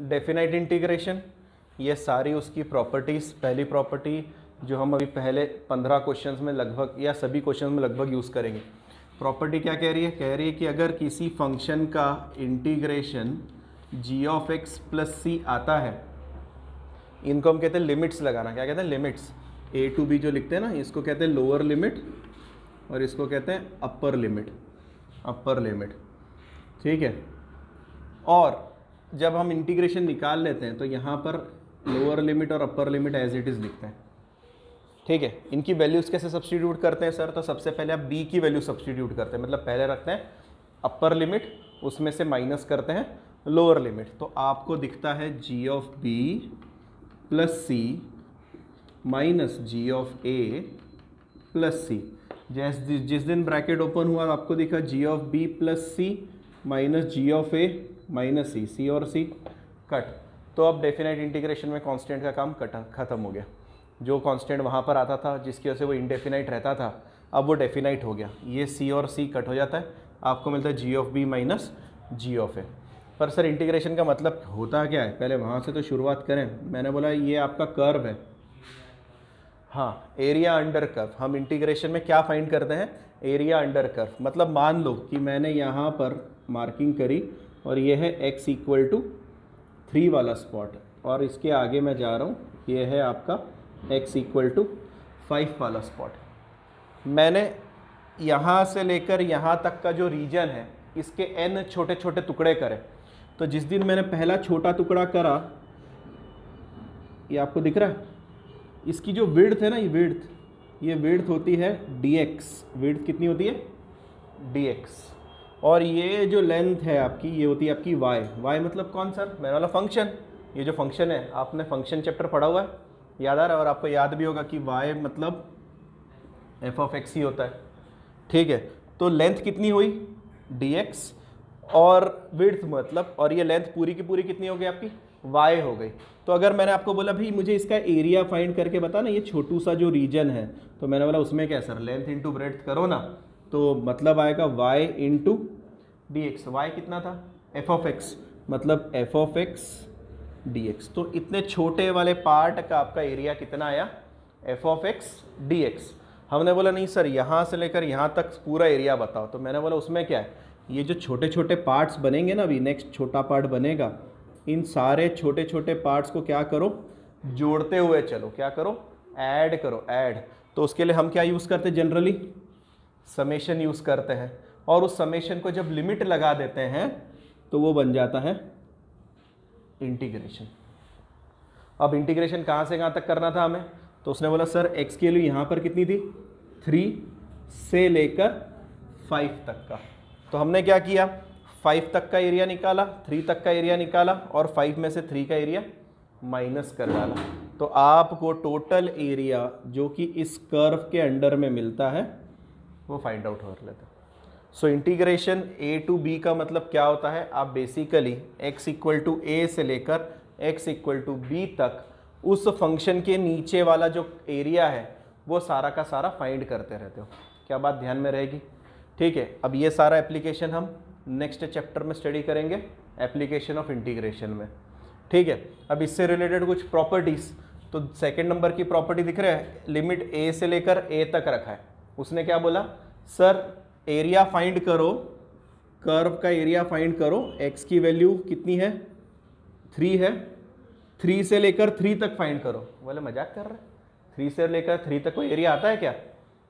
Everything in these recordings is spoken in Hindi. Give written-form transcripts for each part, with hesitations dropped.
डेफिनाइट इंटीग्रेशन, ये सारी उसकी प्रॉपर्टीज़, पहली प्रॉपर्टी जो हम अभी पहले 15 क्वेश्चंस में लगभग या सभी क्वेश्चंस में लगभग यूज़ करेंगे। प्रॉपर्टी क्या कह रही है? कह रही है कि अगर किसी फंक्शन का integration g of x plus c आता है, इनको हम कहते हैं लिमिट्स लगाना। क्या कहते हैं? लिमिट्स। a टू b जो लिखते हैं ना, इसको कहते हैं लोअर लिमिट और इसको कहते हैं अपर लिमिट। अपर लिमिट, ठीक है। और जब हम इंटीग्रेशन निकाल लेते हैं तो यहाँ पर लोअर लिमिट और upper limit as it is लिखते हैं, ठीक है। इनकी वैल्यूज़ कैसे सब्स्टिट्यूट करते हैं सर? तो सबसे पहले आप b की वैल्यू सब्स्टिट्यूट करते हैं, मतलब पहले रखते हैं अपर लिमिट, उसमें से माइनस करते हैं लोअर लिमिट। तो आपको दिखता है g of b plus c minus g of a plus c. जिस दिन ब्रैकेट ओपन हुआ आपको दिखा g of b plus c minus g of a minus c, c और सी कट। तो अब डेफिनेट इंटीग्रेशन में कांस्टेंट का काम खत्म हो गया। जो कांस्टेंट वहाँ पर आता था जिसकी वजह से वो इंडेफिनाइट रहता था, अब वो डेफिनाइट हो गया। ये सी और सी कट हो जाता है, आपको मिलता है g of b minus g of a. पर सर इंटीग्रेशन का मतलब होता क्या है? पहले वहाँ से तो शुरुआत करें। मैंने बोला ये आपका कर्व है, हाँ, एरिया अंडर कर्व। हम इंटीग्रेशन में क्या फाइंड करते हैं? Area under curve. मतलब मान लो कि मैंने यहाँ पर मार्किंग करी और ये है x इक्वल टू 3 वाला स्पॉट, और इसके आगे मैं जा रहा हूँ, ये है आपका x इक्वल टू 5 वाला स्पॉट। मैंने यहाँ से लेकर यहाँ तक का जो रीजन है, इसके n छोटे छोटे टुकड़े करे। तो जिस दिन मैंने पहला छोटा टुकड़ा करा, ये आपको दिख रहा है, इसकी जो विड्थ है ना, ये विड्थ होती है dx। विड्थ कितनी होती है? dx। और ये जो लेंथ है आपकी, ये होती है आपकी y। मतलब कौन सर? मेरा वाला फंक्शन। ये जो फंक्शन है, आपने फंक्शन चैप्टर पढ़ा हुआ है, याद आ रहा है? और आपको याद भी होगा कि y मतलब f ऑफ x ही होता है, ठीक है। तो लेंथ कितनी हुई? dx। और विड्थ मतलब, और ये लेंथ पूरी की पूरी कितनी हो गई आपकी? y हो गई। तो अगर मैंने आपको बोला भाई मुझे इसका एरिया फाइंड करके बता ना, ये छोटू सा जो रीजन है, तो मैंने बोला उसमें क्या सर, लेंथ इंटू ब्रेड्थ करो ना, तो मतलब आएगा y into d x. Y कितना था? f ऑफ x, मतलब f ऑफ x dx। तो इतने छोटे वाले पार्ट का आपका एरिया कितना आया? f of x dx। हमने बोला नहीं सर यहाँ से लेकर यहाँ तक पूरा एरिया बताओ, तो मैंने बोला उसमें क्या है, ये जो छोटे छोटे पार्ट्स बनेंगे ना, अभी नेक्स्ट छोटा पार्ट बनेगा, इन सारे छोटे छोटे पार्ट्स को क्या करो? जोड़ते हुए चलो। क्या करो? ऐड करो, ऐड। तो उसके लिए हम क्या यूज़ करते हैं? जनरली समेशन यूज़ करते हैं, और उस समेशन को जब लिमिट लगा देते हैं तो वो बन जाता है इंटीग्रेशन। अब इंटीग्रेशन कहाँ से कहाँ तक करना था हमें? तो उसने बोला सर x की वैल्यू यहाँ पर कितनी थी? 3 से लेकर 5 तक का। तो हमने क्या किया? 5 तक का एरिया निकाला, 3 तक का एरिया निकाला, और 5 में से 3 का एरिया माइनस कर डाला। तो आपको टोटल एरिया जो कि इस कर्व के अंडर में मिलता है वो फाइंड आउट कर लेते हैं। So integration a to b का मतलब क्या होता है? आप basically x equal to a से लेकर x इक्वल टू b तक उस फंक्शन के नीचे वाला जो एरिया है वो सारा का सारा फाइंड करते रहते हो। क्या बात ध्यान में रहेगी? ठीक है। अब ये सारा एप्लीकेशन हम नेक्स्ट चैप्टर में स्टडी करेंगे, एप्लीकेशन ऑफ इंटीग्रेशन में, ठीक है। अब इससे रिलेटेड कुछ प्रॉपर्टीज़, तो सेकेंड नंबर की प्रॉपर्टी दिख रहा है, लिमिट a से लेकर a तक रखा है। उसने क्या बोला? सर एरिया फाइंड करो, कर्व का एरिया फाइंड करो, x की वैल्यू कितनी है? 3 है, 3 से लेकर 3 तक फाइंड करो। बोले मजाक कर रहे हैं, 3 से लेकर 3 तक कोई एरिया आता है क्या?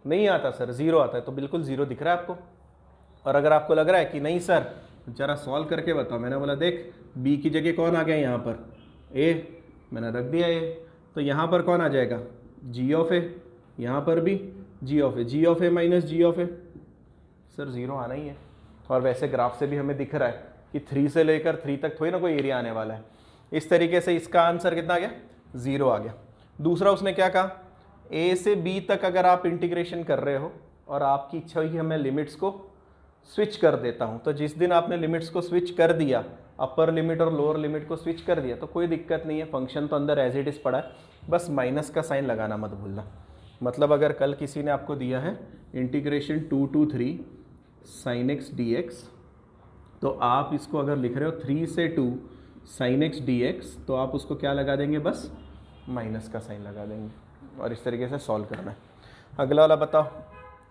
नहीं आता सर, 0 आता है। तो बिल्कुल 0 दिख रहा है आपको। और अगर आपको लग रहा है कि नहीं सर जरा सॉल्व करके बताओ, मैंने बोला देख b की जगह कौन आ गया यहाँ पर? a, मैंने रख दिया a। तो यहाँ पर कौन आ जाएगा? g ऑफ a, यहाँ पर भी g of a, g of a minus g of a। Sir 0 आना ही है। और वैसे ग्राफ से भी हमें दिख रहा है कि 3 से लेकर 3 तक थोड़ी ना कोई एरिया आने वाला है। इस तरीके से इसका आंसर कितना आ गया? 0 आ गया। दूसरा उसने क्या कहा? a से b तक अगर आप इंटीग्रेशन कर रहे हो और आपकी इच्छा हुई हमें लिमिट्स को स्विच कर देता हूं, तो जिस दिन आपने लिमिट्स को स्विच कर दिया, अपर लिमिट और लोअर लिमिट को स्विच कर दिया, तो कोई दिक्कत नहीं है, फंक्शन तो अंदर एज इट इज़ पड़ा है, बस माइनस का साइन लगाना मत भूलना। मतलब अगर कल किसी ने आपको दिया है integration 2 to 3 sin x dx, तो आप इसको अगर लिख रहे हो 3 से 2 साइन एक्स डी एक्स, तो आप उसको क्या लगा देंगे, बस माइनस का साइन लगा देंगे और इस तरीके से सॉल्व करना है। अगला वाला बताओ।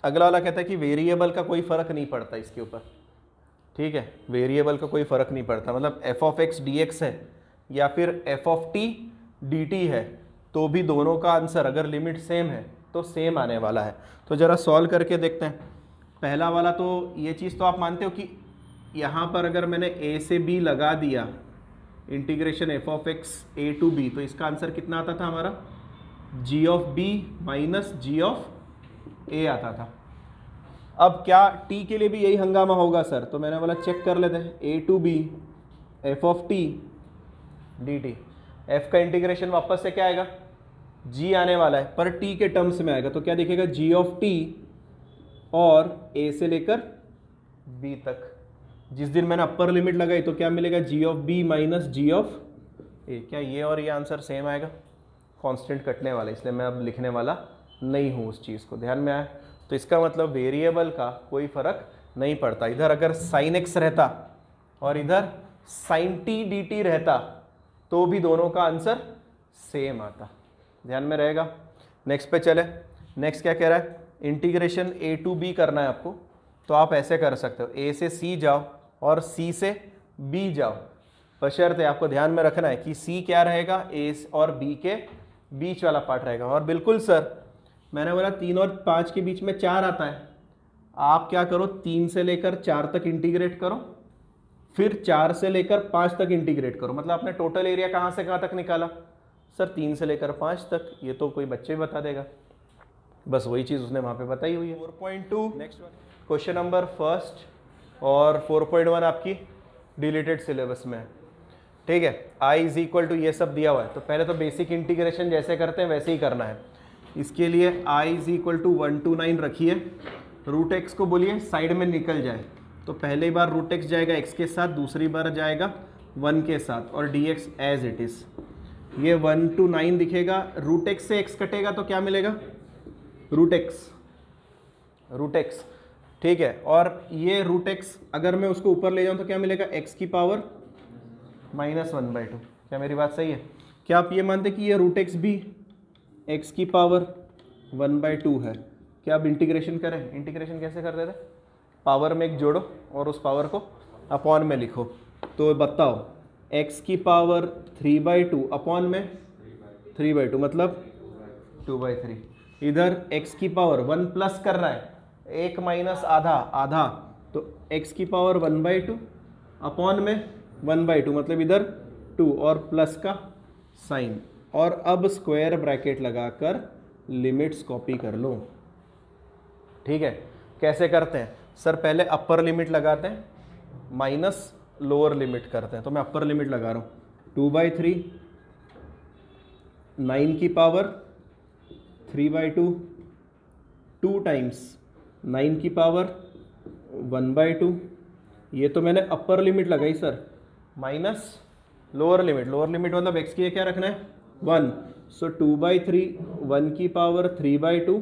अगला वाला कहता है कि वेरिएबल का कोई फ़र्क नहीं पड़ता इसके ऊपर, ठीक है, वेरिएबल का कोई फ़र्क नहीं पड़ता, मतलब F of x d x है या फिर F of t d T है, तो भी दोनों का आंसर अगर लिमिट सेम है तो सेम आने वाला है। तो ज़रा सॉल्व करके देखते हैं। पहला वाला तो ये चीज़ तो आप मानते हो कि यहाँ पर अगर मैंने ए से बी लगा दिया integration f of x a to b, तो इसका आंसर कितना आता था हमारा, g of b minus g of a आता था। अब क्या टी के लिए भी यही हंगामा होगा सर, तो मैंने बोला चेक कर लेते हैं, a to b f of t d t, f का इंटीग्रेशन वापस से क्या आएगा, जी आने वाला है पर टी के टर्म्स में आएगा, तो क्या दिखेगा, जी ऑफ टी और ए से लेकर बी तक। जिस दिन मैंने अपर लिमिट लगाई तो क्या मिलेगा, g of b minus g of a. क्या ये और ये आंसर सेम आएगा, कांस्टेंट कटने वाला, इसलिए मैं अब लिखने वाला नहीं हूँ उस चीज़ को, ध्यान में आया। तो इसका मतलब वेरिएबल का कोई फ़र्क नहीं पड़ता, इधर अगर साइन एक्स रहता और इधर साइन टी डी टी रहता तो भी दोनों का आंसर सेम आता, ध्यान में रहेगा। नेक्स्ट पे चले। नेक्स्ट क्या कह रहा है, इंटीग्रेशन ए टू बी करना है आपको, तो आप ऐसे कर सकते हो, ए से सी जाओ और सी से बी जाओ, बशर्ते आपको ध्यान में रखना है कि सी क्या रहेगा, ए और बी के बीच वाला पार्ट रहेगा। और बिल्कुल सर मैंने बोला 3 और 5 के बीच में 4 आता है, आप क्या करो 3 से लेकर 4 तक इंटीग्रेट करो, फिर 4 से लेकर 5 तक इंटीग्रेट करो, मतलब आपने टोटल एरिया कहाँ से कहाँ तक निकाला सर, 3 से लेकर 5 तक। ये तो कोई बच्चे भी बता देगा, बस वही चीज़ उसने वहाँ पे बताई हुई है। 4.2 नेक्स्ट क्वेश्चन नंबर फर्स्ट और 4.1 आपकी डिलीटेड सिलेबस में है, ठीक है। i इज इक्वल टू ये सब दिया हुआ है, तो पहले तो बेसिक इंटीग्रेशन जैसे करते हैं वैसे ही करना है। इसके लिए i is equal to 1 to 9 रखिए, रूट एक्स को बोलिए साइड में निकल जाए, तो पहली बार रूट एक्स जाएगा x के साथ, दूसरी बार जाएगा 1 के साथ और dx एज इट इज़। ये 1 to 9 दिखेगा, रूट एक्स से x कटेगा तो क्या मिलेगा, रूट एक्स, ठीक है। और ये रूट एक्स अगर मैं उसको ऊपर ले जाऊं तो क्या मिलेगा, x की पावर -1/2। क्या मेरी बात सही है? क्या आप ये मानते कि ये रूट एक्स भी x की पावर 1/2 है? क्या आप इंटीग्रेशन करें, इंटीग्रेशन कैसे करते थे, पावर में एक जोड़ो और उस पावर को अपॉन में लिखो, तो बताओ x की पावर 3/2 अपॉन में 3/2 मतलब 2/3। इधर x की पावर 1 प्लस कर रहा है, 1 माइनस आधा आधा, तो x की पावर 1/2 अपॉन में 1/2 मतलब इधर 2 और प्लस का साइन, और अब स्क्वायर ब्रैकेट लगाकर लिमिट्स कॉपी कर लो, ठीक है। कैसे करते हैं सर, पहले अपर लिमिट लगाते हैं माइनस लोअर लिमिट करते हैं, तो मैं अपर लिमिट लगा रहा हूँ 2/3, 9 की पावर 3/2, 2 टाइम्स 9 की पावर 1/2, ये तो मैंने अपर लिमिट लगाई sir, minus lower limit, lower limit मतलब x की क्या रखना है 1, सो 2/3 1 की पावर 3/2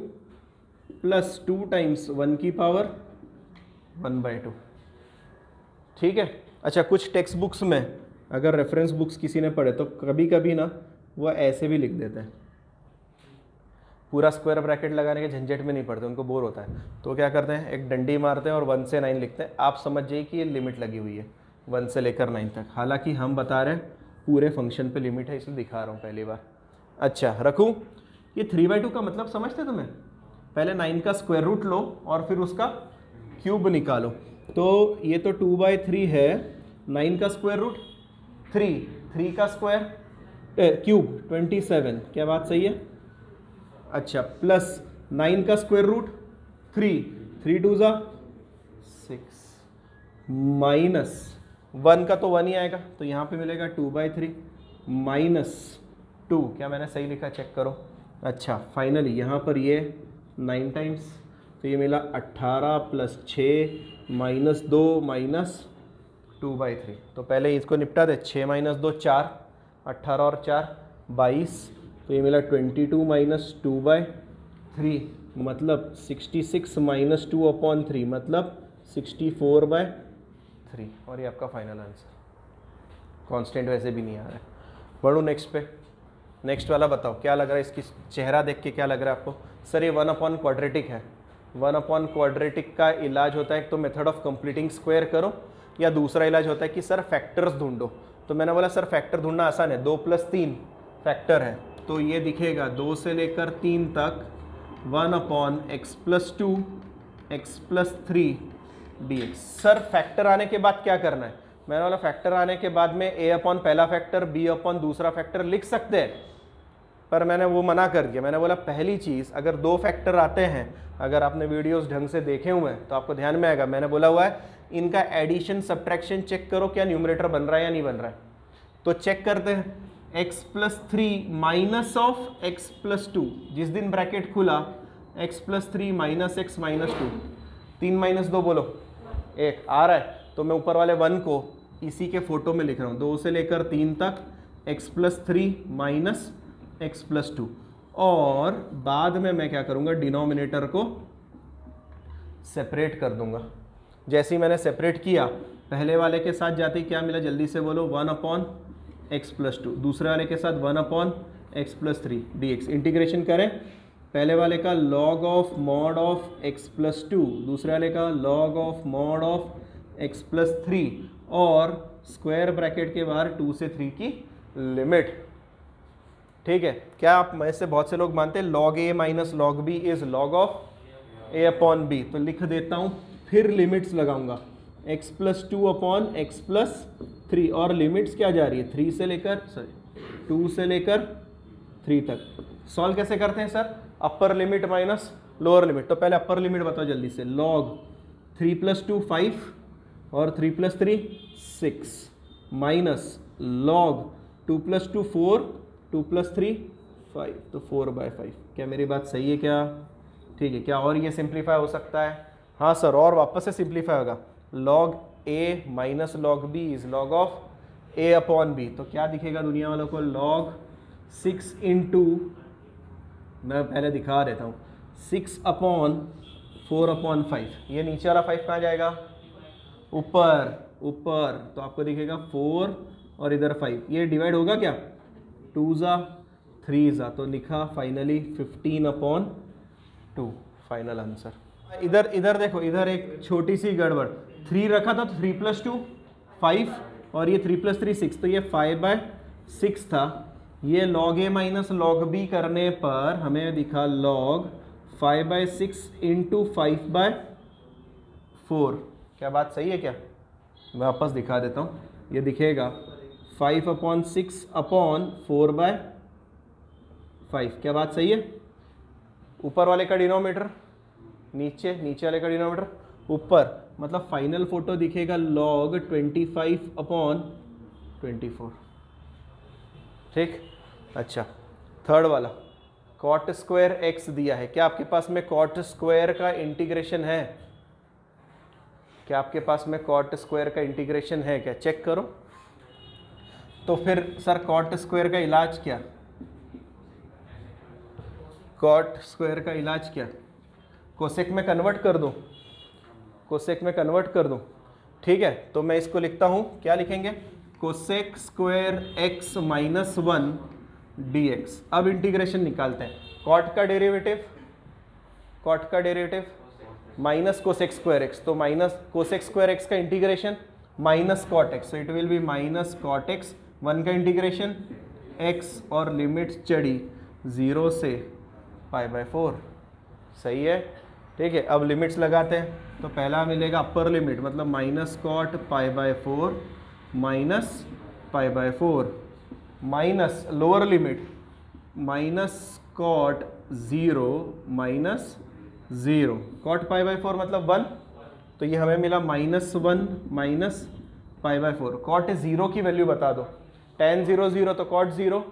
प्लस 2 टाइम्स 1 की पावर 1/2, ठीक है। अच्छा, कुछ टेक्स्ट बुक्स में अगर रेफरेंस बुक्स किसी ने पढ़े तो कभी कभी ना वो ऐसे भी लिख देते हैं, पूरा स्क्वायर ब्रैकेट लगाने के झंझट में नहीं पड़ते, उनको बोर होता है, तो क्या करते हैं एक डंडी मारते हैं और 1 से 9 लिखते हैं। आप समझ जाइए कि ये लिमिट लगी हुई है 1 से लेकर 9 तक, हालांकि हम बता रहे हैं पूरे फंक्शन पे लिमिट है, इसलिए दिखा रहा हूँ पहली बार। अच्छा रखूँ, ये 3/2 का मतलब समझते तुम्हें, पहले 9 का स्क्वायर रूट लो और फिर उसका क्यूब निकालो, तो ये तो 2/3 है, 9 का स्क्वायर रूट 3, 3 का स्क्वायर क्यूब 27, क्या बात सही है? अच्छा, प्लस 9 का स्क्वायर रूट 3, 3 2 जा 6, माइनस 1 का तो 1 ही आएगा, तो यहाँ पे मिलेगा 2/3 माइनस 2, क्या मैंने सही लिखा चेक करो। अच्छा, फाइनली यहाँ पर ये 9 टाइम्स, तो ये मिला 18 प्लस 6 माइनस 2 माइनस 2/3, तो पहले इसको निपटा दे, 6 माइनस 2 4, 18 और 4 22, तो ये मिला 22 माइनस 2/3 मतलब 66 माइनस 2/3 मतलब 64/3, और ये आपका फाइनल आंसर। कांस्टेंट वैसे भी नहीं आ रहा है। बढ़ूँ नेक्स्ट पे, नेक्स्ट वाला बताओ क्या लग रहा है, इसकी चेहरा देख के क्या लग रहा है आपको? सर ये 1/क्वाड्रेटिक है। 1/क्वाड्रेटिक का इलाज होता है एक तो मेथड ऑफ कंप्लीटिंग स्क्वायर करो, या दूसरा इलाज होता है कि सर फैक्टर्स ढूंढो। तो मैंने बोला सर फैक्टर ढूंढना आसान है, 2 + 3 फैक्टर है, तो ये दिखेगा 2 से लेकर 3 तक 1/x + 2 x + 3 dx। Sir factor आने के बाद क्या करना है? मैंने बोला फैक्टर आने के बाद में a/, पहला फैक्टर, b/, दूसरा फैक्टर लिख सकते हैं, पर मैंने वो मना कर दिया। मैंने बोला पहली चीज़, अगर 2 फैक्टर आते हैं, अगर आपने वीडियोस ढंग से देखे हुए हैं तो आपको ध्यान में आएगा, मैंने बोला हुआ है इनका एडिशन सब्ट्रैक्शन चेक करो, क्या न्यूमरेटर बन रहा है या नहीं बन रहा है। तो चेक करते हैं, x + 3 माइनस ऑफ x + 2, जिस दिन ब्रैकेट खुला x + 3 - x - 2, 3 - 2 बोलो 1 आ रहा है, तो मैं ऊपर वाले 1 को इसी के फोटो में लिख रहा हूँ, 2 से लेकर 3 तक x + 3 - x + 2, और बाद में मैं क्या करूँगा, डिनोमिनेटर को सेपरेट कर दूंगा। जैसे ही मैंने सेपरेट किया, पहले वाले के साथ जाते ही क्या मिला, जल्दी से बोलो, 1/x + 2, दूसरे वाले के साथ 1/x + 3 dx। इंटीग्रेशन करें, पहले वाले का log of mod of x + 2, दूसरे वाले का log of mod of x + 3, और स्क्वायर ब्रैकेट के बाहर 2 से 3 की लिमिट। ठीक है, क्या आप में से बहुत से लोग मानते हैं log a - log b is log of a/b? तो लिख देता हूँ, फिर लिमिट्स लगाऊंगा, x + 2/x + 3, और लिमिट्स क्या जा रही है, 2 से लेकर 3 तक। सॉल्व कैसे करते हैं सर? अपर लिमिट माइनस लोअर लिमिट। तो पहले अपर लिमिट बताओ जल्दी से, log 3 + 2 5 और 3 + 3 6 माइनस log 2 + 2 4, 2 + 3 5, तो 4/5। क्या मेरी बात सही है क्या? ठीक है, क्या और ये सिंप्लीफाई हो सकता है? हाँ सर, और वापस से सिंप्लीफाई होगा, log a - log b is log of a/b। तो क्या दिखेगा दुनिया वालों को, log 6 × मैं पहले दिखा देता हूँ, 6/4/5। ये नीचे वाला 5 कहाँ जाएगा, ऊपर, तो आपको दिखेगा 4 और इधर 5, ये डिवाइड होगा क्या, 2 ज़ा 3 ज़ा, तो लिखा फाइनली 15/2 फाइनल आंसर। इधर देखो, इधर एक छोटी सी गड़बड़, 3 रखा था तो 3 + 2 5, और ये 3 + 3 6, तो ये 5/6 था। ये log a - log b करने पर हमें दिखा log 5/6 × 5/4। क्या बात सही है क्या? मैं वापस दिखा देता हूँ, ये दिखेगा 5/6/4/5। क्या बात सही है? ऊपर वाले का डिनोमिनेटर नीचे, नीचे वाले का डिनोमिनेटर ऊपर, मतलब फाइनल फोटो दिखेगा log 25/24। ठीक, अच्छा थर्ड वाला, cot स्क्वायर x दिया है, क्या आपके पास में cot स्क्वायर का इंटीग्रेशन है? क्या आपके पास में cot स्क्वायर का इंटीग्रेशन है क्या? चेक करो। तो फिर सर cot स्क्वायर का इलाज क्या? cot स्क्वायर का इलाज क्या? कोसेक में कन्वर्ट कर दूं, कोसेक में कन्वर्ट कर दूं। ठीक है, तो मैं इसको लिखता हूं, क्या लिखेंगे, कोसेक स्क्वायर x - 1 dx। अब इंटीग्रेशन निकालते हैं, कॉट का derivative minus cosec square x, तो माइनस कोसेक स्क्वायर x का इंटीग्रेशन माइनस कॉट x, तो it will be minus cot x। 1 का इंटीग्रेशन x, और लिमिट्स चढ़ी 0 से π/4। सही है, ठीक है। अब लिमिट्स लगाते हैं, तो पहला मिलेगा अपर लिमिट, मतलब minus cot π/4 minus π/4, minus lower limit minus cot 0 minus 0, cot π/4 मतलब 1, तो ये हमें मिला -1 माइनस π/4। कॉट 0 की वैल्यू बता दो, tan 0 0, तो कॉट 0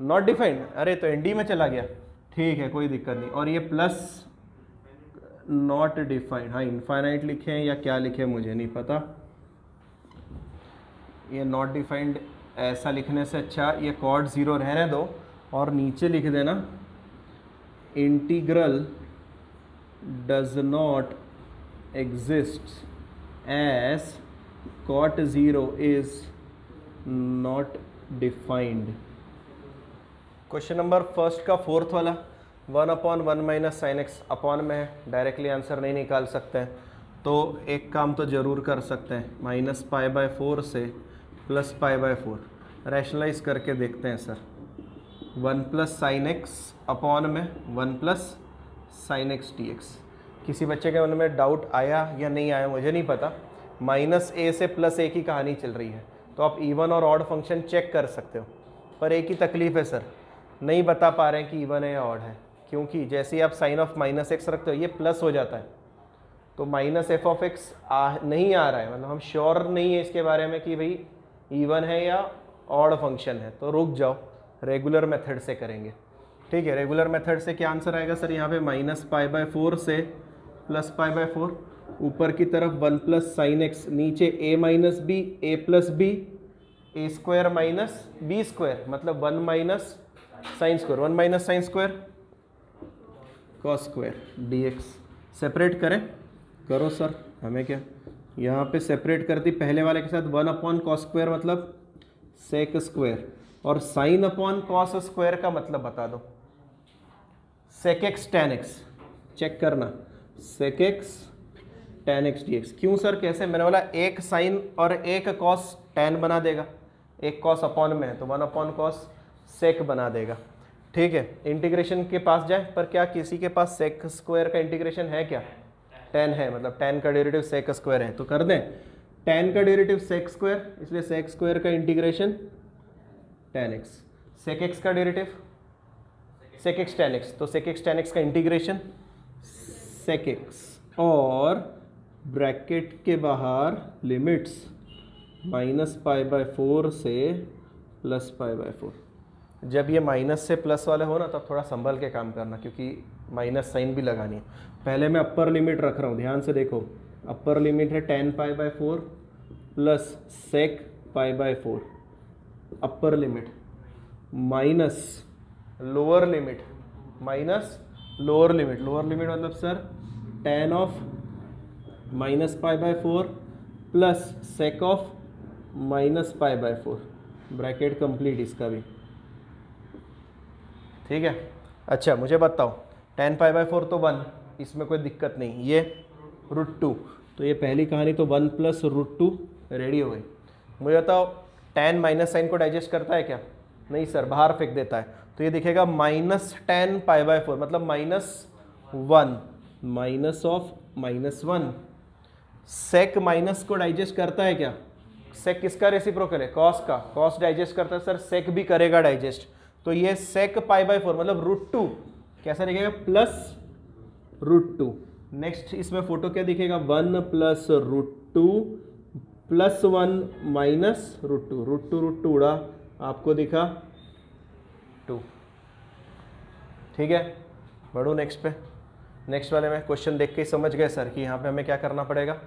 नॉट डिफाइंड, अरे तो एनडी में चला गया, ठीक है कोई दिक्कत नहीं। और ये प्लस नॉट डिफाइंड, हाँ इनफाइनाइट लिखें या क्या लिखें मुझे नहीं पता, ये नॉट डिफाइंड ऐसा लिखने से अच्छा ये कॉट 0 रहने दो, और नीचे लिख देना integral does not exist as cot 0 is not defined. Question number first का फोर्थ वाला 1/1 माइनस साइन एक्स अपॉन में है, डायरेक्टली आंसर नहीं निकाल सकते हैं, तो एक काम तो ज़रूर कर सकते हैं, -π/4 से +π/4 रैशनलाइज करके देखते हैं सर। 1 + sin x अपॉन में 1 + sin x dx। किसी बच्चे के मन में डाउट आया या नहीं आया मुझे नहीं पता, -a से +a की कहानी चल रही है, तो आप इवन और ऑड फंक्शन चेक कर सकते हो, पर एक ही तकलीफ है सर, नहीं बता पा रहे हैं कि इवन है या ऑड है, क्योंकि जैसे ही आप साइन ऑफ -x रखते हो ये प्लस हो जाता है, तो -f(x) नहीं आ रहा है, मतलब हम श्योर नहीं है इसके बारे में कि भाई इवन है या ऑड फंक्शन है, तो रुक जाओ, रेगुलर मेथड से करेंगे। ठीक है, रेगुलर मेथड से क्या आंसर आएगा सर, यहाँ पे -π/4 से +π/4, ऊपर की तरफ 1 + sin x, नीचे a - b, a + b, a² - b², मतलब 1 - sin², 1 - sin² cos² dx। Separate करें, करो सर, हमें क्या, यहाँ पे सेपरेट कर दी पहले वाले के साथ, 1/cos² मतलब sec², और sin/cos² का मतलब बता दो, sec x tan x, check करना, sec x tan x dx। क्यों सर, कैसे, मैंने बोला एक साइन और एक cos tan बना देगा, एक cos अपॉन में है तो 1/cos sec बना देगा। ठीक है, इंटीग्रेशन के पास जाए, पर क्या किसी के पास sec² का इंटीग्रेशन है क्या, tan है, मतलब tan का डेरिवेटिव sec² है, तो कर दें, tan का डेरिवेटिव sec², इसलिए sec² का integration tan x, sec x का derivative sec x tan x, तो sec x tan x का इंटीग्रेशन sec x, और ब्रैकेट के बाहर लिमिट्स -π/4 से +π/4। जब ये माइनस से प्लस वाले हो ना, तब थोड़ा संभल के काम करना, क्योंकि माइनस साइन भी लगानी है। पहले मैं अपर लिमिट रख रहा हूँ, ध्यान से देखो, अपर लिमिट है tan π/4 plus sec π/4, upper limit, minus lower limit, lower limit मतलब sir tan of -π/4 plus sec of -π/4, bracket complete इसका भी। ठीक है, अच्छा मुझे बताओ, tan π/4 तो 1, इसमें कोई दिक्कत नहीं, ये √2, तो ये पहली कहानी तो 1 + √2 रेडी हो गई। मुझे बताओ tan माइनस साइन को डाइजेस्ट करता है क्या, नहीं सर, बाहर फेंक देता है, तो ये दिखेगा -tan π/4 मतलब -1, माइनस ऑफ -1। सेक माइनस को डाइजेस्ट करता है क्या, सेक किसका रेसिप्रोकल है, कॉस का, कॉस डाइजेस्ट करता है सर, सेक भी करेगा डाइजेस्ट, तो ये sec π/4 मतलब √2 कैसा दिखेगा, +√2। नेक्स्ट इसमें फोटो क्या दिखेगा, 1 + √2 + 1 - √2, √2 उड़ा, आपको दिखा 2। ठीक है, बढ़ो नेक्स्ट पे। नेक्स्ट वाले में क्वेश्चन देख के ही समझ गए सर कि यहाँ पे हमें क्या करना पड़ेगा,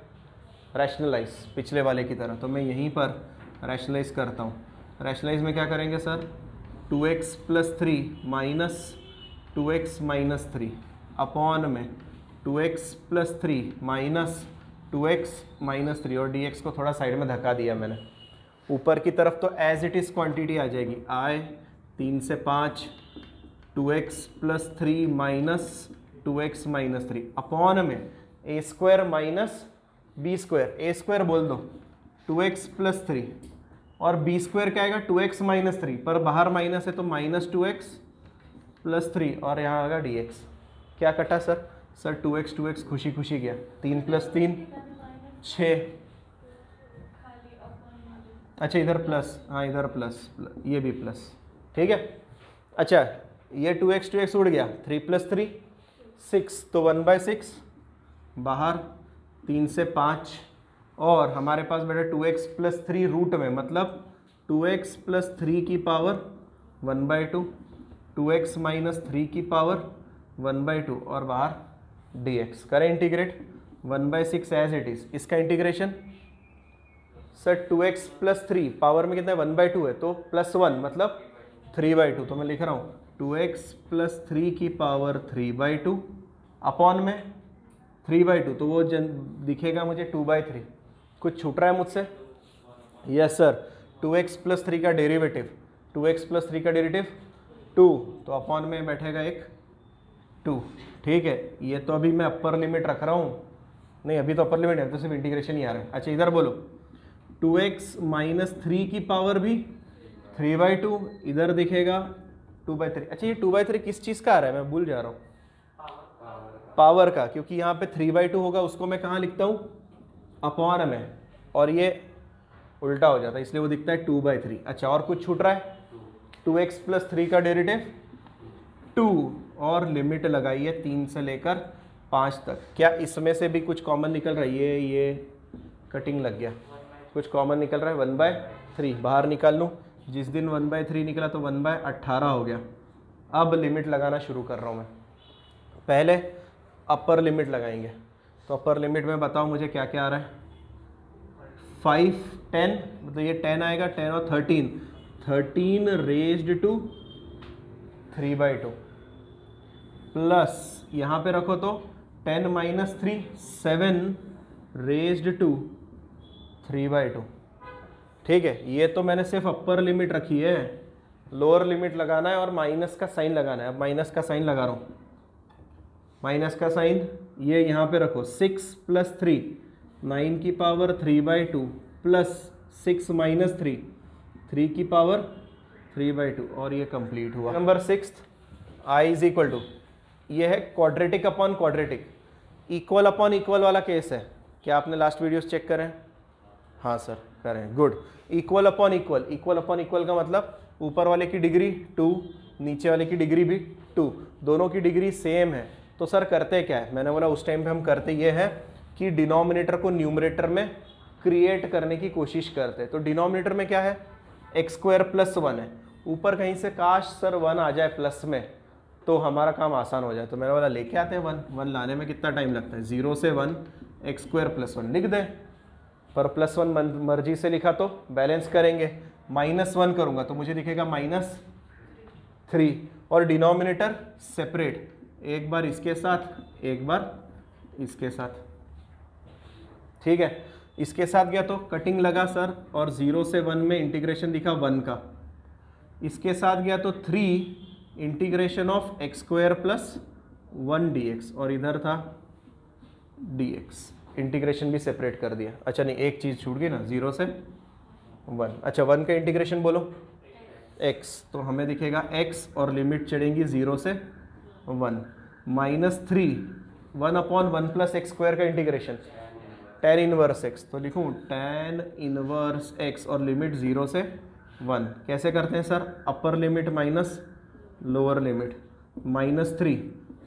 रैशनलाइज, पिछले वाले की तरह, तो मैं यहीं पर रैशनलाइज करता हूँ। रैशनलाइज में क्या करेंगे sir, 2x + 3 minus 2x - 3 upon में 2x + 3 माइनस 2x - 3, और dx को थोड़ा साइड में धक्का दिया मैंने, ऊपर की तरफ तो एज इट इज़ क्वांटिटी आ जाएगी, आए 3 से 5 2x + 3 माइनस 2x - 3 अपॉन में a² - b², a² बोल दो 2x + 3, और b² क्या आएगा 2x - 3, पर बाहर माइनस है तो -2x + 3, और यहाँ आएगा dx। क्या कटा सर, 2x खुशी खुशी गया, 3 + 3 6, अच्छा इधर प्लस, हाँ इधर प्लस, ये भी प्लस। ठीक है, अच्छा ये 2x उड़ गया, 3 + 3 6, तो 1/6 बाहर, 3 से 5, और हमारे पास बेटा 2x + 3 रूट में, मतलब 2x + 3 की पावर 1/2, 2x - 3 की पावर 1/2, और बाहर dx। करें इंटीग्रेट, 1/6 एज इट इज, इसका इंटीग्रेशन सर 2x + 3 पावर में कितना है 1/2 है, तो +1 मतलब 3/2, तो मैं लिख रहा हूँ 2x + 3 की पावर 3/2 अपॉन में 3/2, तो वो दिखेगा मुझे 2/3। कुछ छूट रहा है मुझसे, यस सर, 2x प्लस 3 का डेरिवेटिव, 2x प्लस 3 का डेरिवेटिव 2, तो अपॉन में बैठेगा एक 2। ठीक है, ये तो अभी मैं अपर लिमिट रख रहा हूँ, नहीं अभी तो अपर लिमिट है, तो सिर्फ इंटीग्रेशन ही आ रहा है। अच्छा इधर बोलो 2x माइनस 3 की पावर भी 3/2, इधर दिखेगा 2/3। अच्छा ये 2/3 किस चीज़ का आ रहा है, मैं भूल जा रहा हूँ, पावर का, क्योंकि यहाँ पे 3/2 होगा, उसको मैं कहाँ लिखता हूँ, अपॉन में, और ये उल्टा हो जाता है, इसलिए वो दिखता है 2/3। अच्छा और कुछ छूट रहा है, 2x प्लस 3 का डेरिवेटिव 2, और लिमिट लगाई है 3 से लेकर 5 तक। क्या इसमें से भी कुछ कॉमन निकल रहा है, ये कटिंग लग गया, कुछ कॉमन निकल रहा है, 1/3 बाहर निकाल लूँ, जिस दिन 1/3 निकला तो 1/18 हो गया। अब लिमिट लगाना शुरू कर रहा हूँ मैं, पहले अपर लिमिट लगाएंगे, तो अपर लिमिट में बताओ मुझे क्या क्या आ रहा है, 5 10, मतलब ये 10 आएगा, 10 और 13 रेज्ड टू 3/2, प्लस यहाँ पे रखो तो 10 माइनस 3 7 रेज्ड टू 3/2। ठीक है, ये तो मैंने सिर्फ अपर लिमिट रखी है, लोअर लिमिट लगाना है और माइनस का साइन लगाना है। अब माइनस का साइन लगा रहा हूँ, माइनस का साइन ये यहाँ पे रखो, 6 प्लस 3 9 की पावर 3/2 प्लस 6 माइनस 3 3 की पावर 3/2, और ये कंप्लीट हुआ। Number 6 i is equal to, ये है quadratic upon quadratic, equal upon equal वाला केस है। क्या आपने लास्ट वीडियोस चेक करें? हाँ सर करें, good. Equal upon equal, equal upon equal का मतलब ऊपर वाले की डिग्री 2, नीचे वाले की डिग्री भी 2, दोनों की डिग्री सेम है। तो सर करते क्या है, मैंने बोला उस टाइम पे हम करते ये है कि डिनोमिनेटर को न्यूमरेटर में क्रिएट करने की कोशिश करते हैं। तो डिनोमिनेटर में क्या है, x² प्लस 1 है, ऊपर कहीं से काश सर 1 आ जाए प्लस में तो हमारा काम आसान हो जाए। तो मैंने बोला लेके आते हैं 1 लाने में कितना टाइम लगता है, 0 से 1 x² प्लस 1 लिख दें, पर प्लस 1 मर्जी से लिखा तो बैलेंस करेंगे, -1 करूँगा तो मुझे दिखेगा -3, और डिनोमिनेटर सेपरेट, एक बार इसके साथ एक बार इसके साथ। ठीक है, इसके साथ गया तो कटिंग लगा सर, और 0 से 1 में इंटीग्रेशन दिखा 1 का, इसके साथ गया तो 3 integration of x² plus 1 dx, और इधर था dx, इंटीग्रेशन भी सेपरेट कर दिया। अच्छा नहीं, एक चीज़ छूट गई ना, 0 से 1। अच्छा 1 का इंटीग्रेशन बोलो x, तो हमें दिखेगा x और लिमिट चढ़ेंगी 0 से 1, -3 1 अपॉन 1 प्लस x² का इंटीग्रेशन tan इनवर्स x, तो लिखूँ tan इनवर्स x और लिमिट 0 से 1। कैसे करते हैं सर, अपर लिमिट माइनस लोअर लिमिट, -3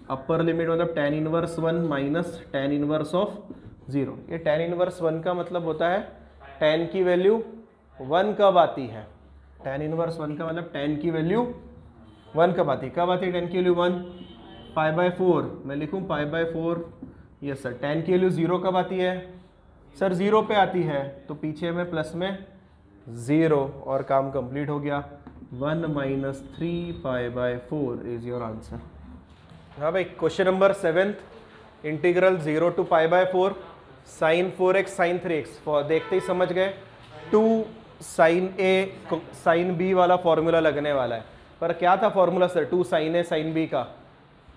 अपर लिमिट मतलब tan inverse 1 minus tan inverse of 0। ये tan इनवर्स 1 का मतलब होता है tan की वैल्यू 1 कब आती है, tan इनवर्स 1 का मतलब tan की वैल्यू 1 कब आती है, कब आती है tan की वैल्यू 1, π/4, मैं लिखूँ π/4। यस सर, tan की वैल्यू 0 कब आती है सर, 0 पे आती है, तो पीछे में प्लस में 0, और काम कंप्लीट हो गया। 1 माइनस 3 π/4 इज योर आंसर। हाँ भाई, question number 7, integral 0 to π/4 sine 4x sine 3x, देखते ही समझ गए 2 साइन a साइन b वाला फॉर्मूला लगने वाला है। पर क्या था formula sir, 2 sine a sine b का,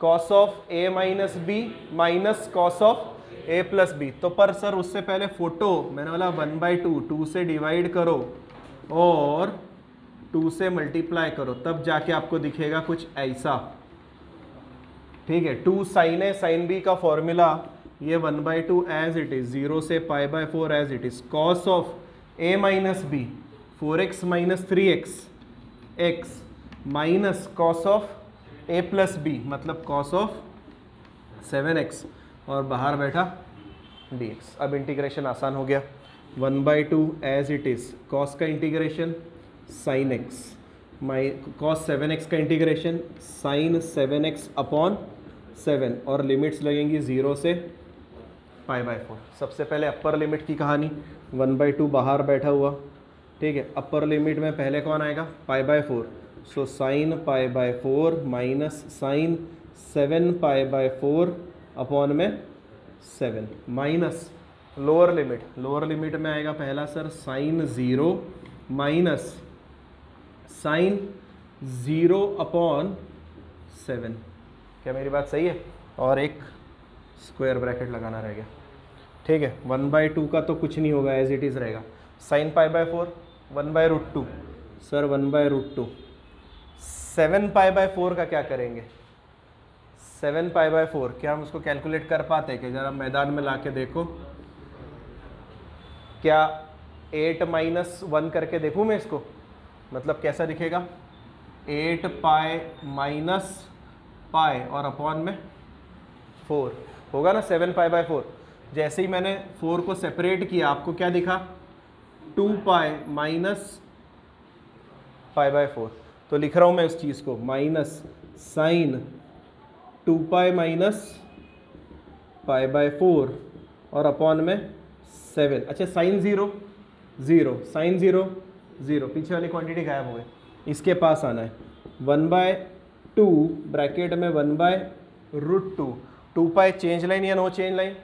cos of a minus b minus cos of a plus b. तो पर सर उससे पहले फोटो मैंने बोला 1/2, 2 से डिवाइड करो और 2 से मल्टीप्लाई करो, तब जाके आपको दिखेगा कुछ ऐसा। ठीक है, 2 साइन ए साइन बी का फॉर्मूला ये 1/2 एज इट इज, 0 से π/4 as it is, cos of a minus b 4x minus 3x x minus cos of a plus b मतलब कॉस ऑफ 7x, और बाहर बैठा dx। अब इंटीग्रेशन आसान हो गया, 1/2 एज इट इज, कॉस का integration sine x, cos 7x का इंटीग्रेशन साइन 7x अपॉन 7, और लिमिट्स लगेंगी 0 से π/4। सबसे पहले अपर लिमिट की कहानी, 1/2 बाहर बैठा हुआ। ठीक है, अपर लिमिट में पहले कौन आएगा, π/4, so sine π/4 minus sine 7 π/4 upon में 7, minus lower limit, lower limit में आएगा पहला सर साइन 0 माइनस साइन 0/7। क्या मेरी बात सही है? और एक स्क्वायर ब्रैकेट लगाना रह गया, ठीक है। 1/2 का तो कुछ नहीं होगा, एज इट इज़ रहेगा। Sine π/4 1/√2 sir, 1/√2। 7π/4 का क्या करेंगे? 7π/4 क्या हम उसको कैलकुलेट कर पाते हैं कि ज़रा मैदान में ला के देखो, क्या 8-1 करके देखूँ मैं इसको, मतलब कैसा दिखेगा? 8π - और अपॉन में 4 होगा ना, 7π/4। जैसे ही मैंने 4 को सेपरेट किया, आपको क्या दिखा? 2π - π/4। तो लिख रहा हूँ मैं उस चीज़ को, माइनस साइन 2π - π/4 और अपॉन में 7। अच्छा, साइन 0 0, साइन 0 0, पीछे वाली क्वांटिटी गायब हो गई, इसके पास आना है। 1/2 ब्रैकेट में 1/√2। 2π चेंज लाइन या no change line?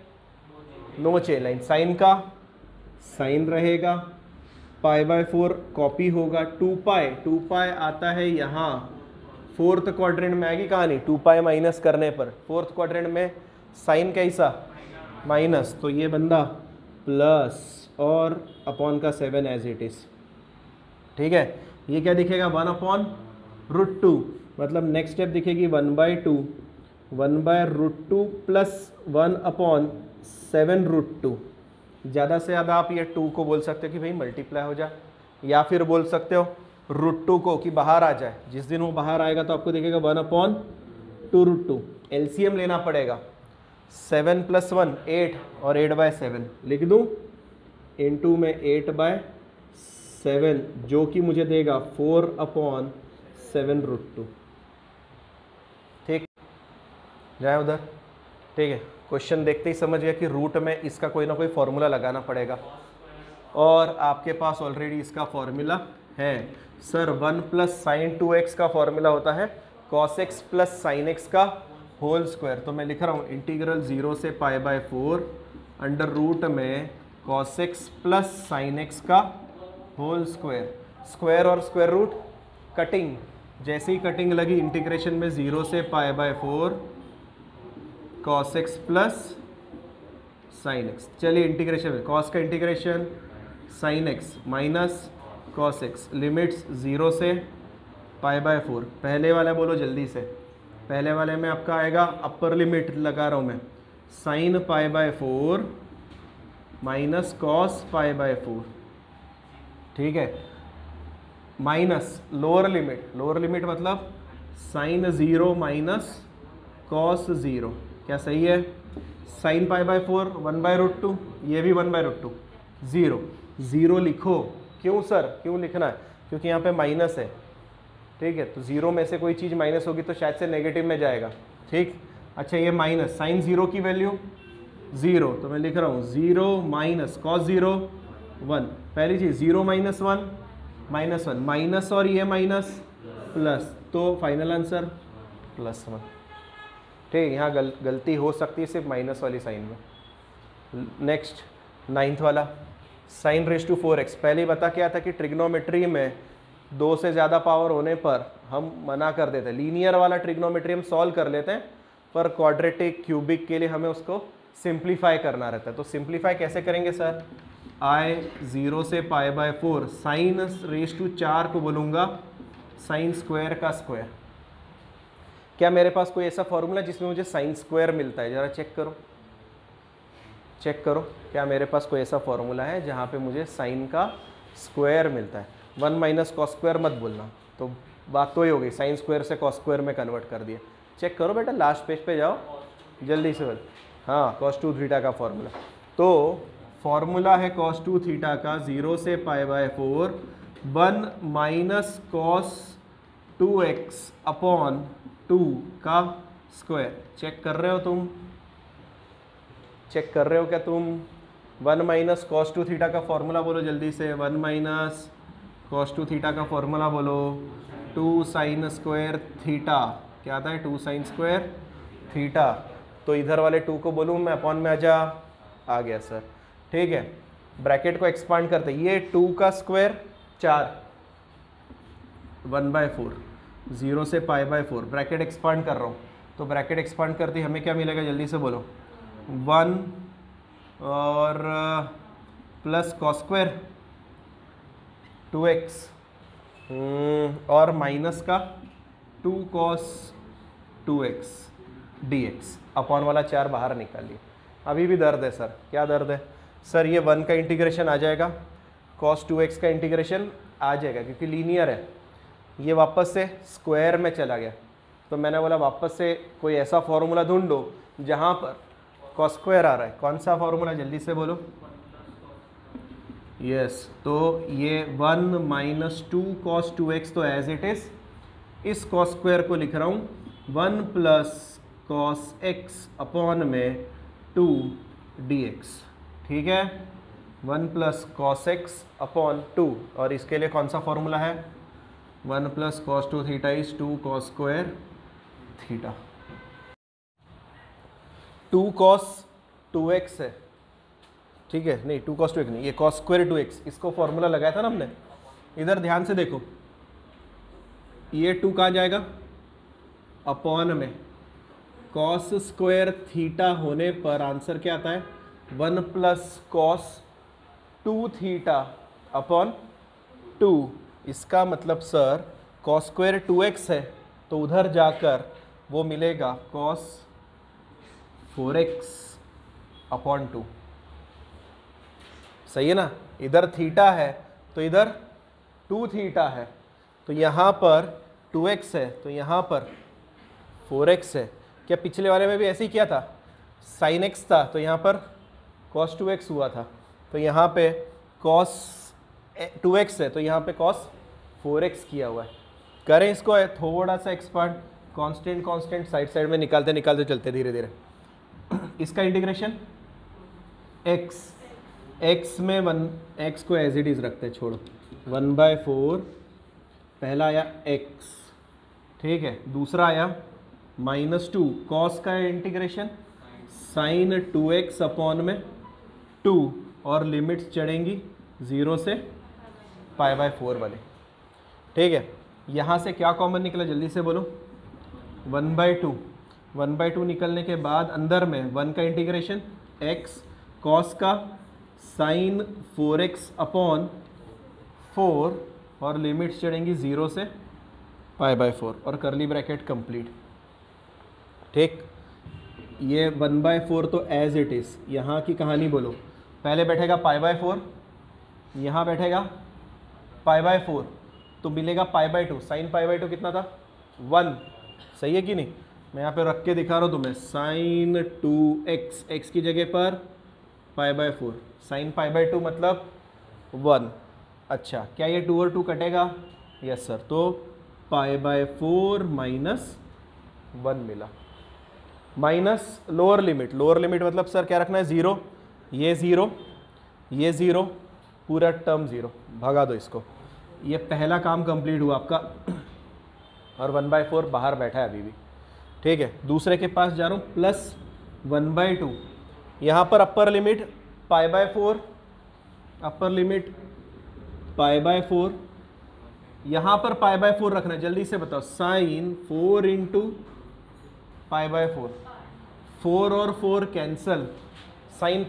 No change line. Sine का साइन रहेगा, π/4 कॉपी होगा। 2π आता है यहाँ, फोर्थ क्वाड्रेंट में आएगी कहानी, 2π माइनस करने पर फोर्थ क्वाड्रेंट में साइन कैसा? माइनस, तो ये बंदा प्लस और अपॉन का 7 एज इट इज, ठीक है। ये क्या दिखेगा? 1/√2, मतलब नेक्स्ट स्टेप दिखेगी 1/2 1/√2 प्लस 1/7√2। ज़्यादा से ज़्यादा आप ये 2 को बोल सकते हो कि भाई मल्टीप्लाई हो जाए, या फिर बोल सकते हो √2 को कि बाहर आ जाए। जिस दिन वो बाहर आएगा तो आपको दिखेगा 1/2√2। एलसीएम लेना पड़ेगा, 7 + 1 8 और 8/7 लिख दूँ, इनटू में 8/7 जो कि मुझे देगा 4/7√2। ठीक, जाए उधर, ठीक है। क्वेश्चन देखते ही समझ गया कि रूट में इसका कोई ना कोई फॉर्मूला लगाना पड़ेगा, और आपके पास ऑलरेडी इसका फॉर्मूला है। सर 1 + sin 2x का फॉर्मूला होता है cos x + sin x का होल स्क्वायर। तो मैं लिख रहा हूँ इंटीग्रल 0 से π/4 अंडर रूट में cos x + sin x का होल स्क्वायर। स्क्वायर और स्क्वायर रूट कटिंग, जैसे ही कटिंग लगी इंटीग्रेशन में 0 से π/4 cos x + sin x। चलिए इंटीग्रेशन में cos का integration sin x minus cos x, limits 0 से π/4। पहले वाला बोलो जल्दी से, पहले वाले में आपका आएगा, अपर लिमिट लगा रहा हूँ मैं, sin π/4 माइनस cos π/4, ठीक है, माइनस लोअर लिमिट मतलब sin 0 माइनस cos 0। क्या सही है? sin π/4 1/√2, ये भी 1/√2। 0 लिखो। क्यों सर, क्यों लिखना है? क्योंकि यहाँ पे माइनस है, ठीक है। तो 0 में से कोई चीज़ माइनस होगी तो शायद से नेगेटिव में जाएगा, ठीक। अच्छा, ये माइनस साइन 0 की वैल्यू 0, तो मैं लिख रहा हूँ 0 माइनस cos 0 1। पहली चीज़ 0 - 1 -1, माइनस और ये माइनस प्लस, तो फाइनल आंसर +1। ठीक, यहाँ गलती हो सकती है सिर्फ माइनस वाली साइन में। नेक्स्ट 9th वाला, sin raised to 4x। पहले ही बता क्या था कि ट्रिग्नोमेट्री में 2 से ज़्यादा पावर होने पर हम मना कर देते हैं। लीनियर वाला ट्रिग्नोमेट्री हम सॉल्व कर लेते हैं, पर क्वाड्रेटिक क्यूबिक के लिए हमें उसको सिंप्लीफाई करना रहता है। तो सिंप्लीफाई कैसे करेंगे सर? I 0 से π/4 साइन रेज टू 4 को बोलूँगा साइन स्क्वायर का स्क्वायर। क्या मेरे पास कोई ऐसा फॉर्मूला जिसमें मुझे साइन स्क्वायर मिलता है? ज़रा चेक करो, क्या मेरे पास कोई ऐसा फॉर्मूला है जहाँ पे मुझे साइन का स्क्वायर मिलता है? 1 - cos स्क्वायर मत बोलना, तो बात तो ही हो गई, साइन स्क्वायर से cos स्क्वायर में कन्वर्ट कर दिया। चेक करो बेटा, लास्ट पेज पे जाओ जल्दी से। हाँ, cos 2 थीटा का फॉर्मूला, तो फॉर्मूला है cos 2 थीटा का 0 से π/4 1 - cos 2x/2 का स्क्वायर। चेक कर रहे हो क्या तुम? 1 - cos 2 थीटा का फॉर्मूला बोलो जल्दी से। 1 - cos 2 थीटा का फॉर्मूला बोलो। 2 sin स्क्वायर थीटा, क्या आता है? 2 sin स्क्वायर थीटा। तो इधर वाले 2 को बोलूँ मैं, अपॉन में आ गया सर, ठीक है। ब्रैकेट को एक्सपांड करते, ये 2 का स्क्वायर 4 1/4 0 से π/4 ब्रैकेट एक्सपांड कर रहा हूँ, तो ब्रैकेट एक्सपांड करते ही हमें क्या मिलेगा जल्दी से बोलो, 1 और प्लस कॉस स्क्वायर 2x और माइनस का 2 cos 2x dx अपॉन वाला 4 बाहर निकालिए। अभी भी दर्द है सर, क्या दर्द है सर? ये 1 का इंटीग्रेशन आ जाएगा, cos 2x का इंटीग्रेशन आ जाएगा क्योंकि लीनियर है, ये वापस से स्क्वायर में चला गया, तो मैंने बोला वापस से कोई ऐसा फॉर्मूला ढूंढो जहाँ पर cos स्क्वायर आ रहा है। कौन सा फॉर्मूला जल्दी से बोलो? यस तो ये 1 माइनस 2 cos 2x तो एज इट इज, इस cos स्क्वायर को लिख रहा हूँ 1 प्लस cos x अपॉन में 2 dx, ठीक है, 1 प्लस cos x अपॉन 2, और इसके लिए कौन सा फॉर्मूला है? 1 plus cos 2 theta is 2 cos square theta. 2 cos 2x है, ठीक है, नहीं 2 cos 2x नहीं, ये cos स्क्वायर 2x, इसको फॉर्मूला लगाया था ना हमने। इधर ध्यान से देखो, ये 2 कहाँ जाएगा? अपॉन में cos स्क्वायर थीटा होने पर आंसर क्या आता है? 1 प्लस cos 2 थीटा अपॉन 2। इसका मतलब सर cos स्क्वायर 2x है, तो उधर जाकर वो मिलेगा cos 4x अपॉन 2, सही है ना? इधर थीटा है तो इधर 2 थीटा है, तो यहाँ पर 2x है तो यहाँ पर 4x है। क्या पिछले वाले में भी ऐसे ही किया था? sin x था तो यहाँ पर cos 2x हुआ था, तो यहाँ पे cos 2x है तो यहाँ पे cos 4x किया हुआ है। करें इसको थोड़ा सा expand, constant constant side side में निकालते निकालते चलते धीरे धीरे। इसका इंटीग्रेशन x में 1 x को एज इट इज रखते हैं, छोड़ो, 1/4 पहला आया x, ठीक है, दूसरा आया -2 cos का इंटीग्रेशन sin 2x अपॉन में 2, और लिमिट्स चढ़ेंगी 0 से π/4 वाले, ठीक है। यहाँ से क्या कॉमन निकला जल्दी से बोलो? 1/2 निकलने के बाद अंदर में 1 का इंटीग्रेशन x cos का sin 4x अपॉन 4, और लिमिट्स चढ़ेंगी 0 से π/4, और करली ब्रैकेट कंप्लीट, ठीक। ये 1/4 तो एज इट इज़, यहाँ की कहानी बोलो, पहले बैठेगा π/4, यहाँ बैठेगा π/4, तो मिलेगा π/2, sin π/2 कितना था? 1, सही है कि नहीं? मैं यहाँ पे रख के दिखा रहा हूँ तुम्हें, sin 2x, x की जगह पर π/4, sin π/2 मतलब 1। अच्छा, क्या ये 2 और 2 कटेगा? यस सर, तो π/4 माइनस 1 मिला, माइनस लोअर लिमिट मतलब सर क्या रखना है? 0, ये 0, ये 0, पूरा टर्म 0, भगा दो इसको। ये पहला काम कंप्लीट हुआ आपका, और 1/4 बाहर बैठा है अभी भी, ठीक है। दूसरे के पास जा रहा हूँ, प्लस 1/2, यहाँ पर अपर लिमिट π/4, अपर लिमिट π/4, यहाँ पर π/4 रखना है, जल्दी से बताओ, sin 4 इंटू π/4, 4 और 4 कैंसल, sin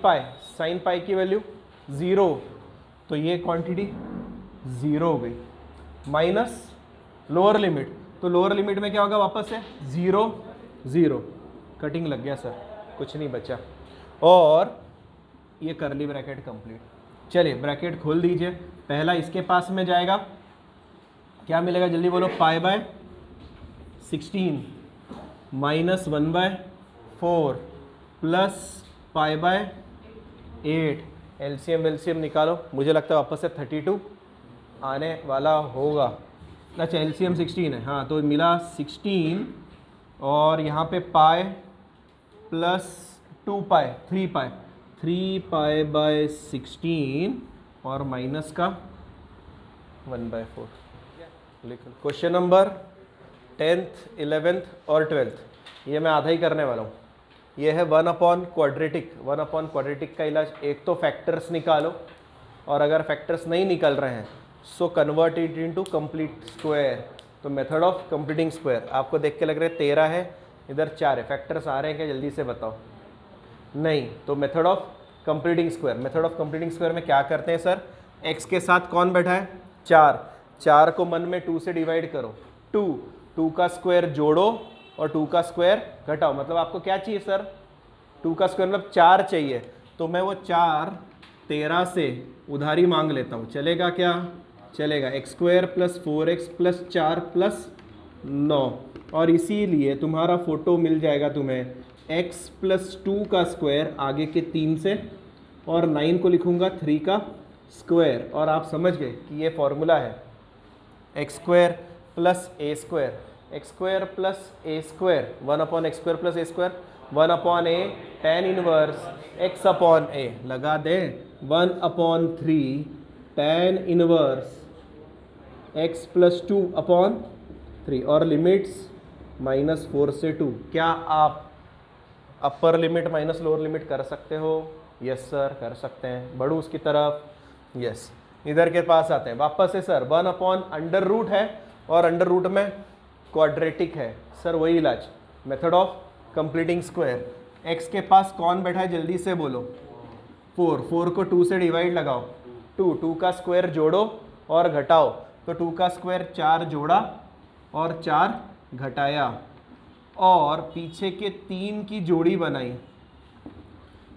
पाई की वैल्यू 0, तो ये क्वांटिटी 0 हो गई, माइनस लोअर लिमिट, तो लोअर लिमिट में क्या होगा? वापस से 0 0, कटिंग लग गया सर, कुछ नहीं बचा, और ये करली ब्रैकेट कंप्लीट। चलिए ब्रैकेट खोल दीजिए, पहला इसके पास में जाएगा, क्या मिलेगा जल्दी बोलो? π/16 माइनस 1/4 प्लस π/8, एलसीएम निकालो, मुझे लगता है वापस से 32 आने वाला होगा। अच्छा, एलसीएम 16 है, हाँ, तो मिला 16, और यहाँ पे पाई प्लस 2π 3π/16, और माइनस का 1/4। लिखो क्वेश्चन नंबर 10th 11th और 12th, ये मैं आधा ही करने वाला हूँ। ये है 1/क्वाड्रेटिक का इलाज। एक तो फैक्टर्स निकालो, और अगर फैक्टर्स नहीं निकल रहे हैं so convert it into complete square. तो मेथड ऑफ कंप्लीटिंग स्क्वायर, आपको देख के लग रहा है 13 है, इधर 4 है, फैक्टर्स आ रहे हैं क्या, जल्दी से बताओ। नहीं, तो method of completing square, method of completing square में क्या करते हैं सर, x के साथ कौन बैठा है 4, 4 को मन में 2 से डिवाइड करो, 2 का स्क्वायर जोड़ो और 2 का स्क्वायर घटाओ। मतलब आपको क्या चाहिए सर, 2 का स्क्वायर मतलब 4 चाहिए, तो मैं वो 4 13 से उधारी मांग लेता हूँ, चलेगा क्या, चलेगा। x square plus 4x plus 4 plus 9, और इसीलिए तुम्हारा फोटो मिल जाएगा तुम्हें x प्लस 2 का स्क्वायर आगे के 3 से, और 9 को लिखूंगा 3 का स्क्वायर, और आप समझ गए कि ये फॉर्मूला है x square plus a square, x square plus a square, 1 upon x square plus a square, 1 upon a tan inverse x upon a, लगा दे 1 upon 3 tan inverse x plus 2 upon 3, और लिमिट्स -4 से 2। क्या आप upper limit minus lower limit कर सकते हो? यस सर कर सकते हैं। बढ़ू उसकी तरफ, यस। इधर के पास आते हैं वापस से सर, 1 अपॉन अंडर रूट है और अंडर रूट में क्वाड्रेटिक है सर, वही इलाज, method of completing square. X के पास कौन बैठा है जल्दी से बोलो, 4 को 2 से डिवाइड लगाओ, 2 का स्क्वायर जोड़ो और घटाओ, तो 2 का स्क्वायर 4 जोड़ा और 4 घटाया, और पीछे के 3 की जोड़ी बनाई,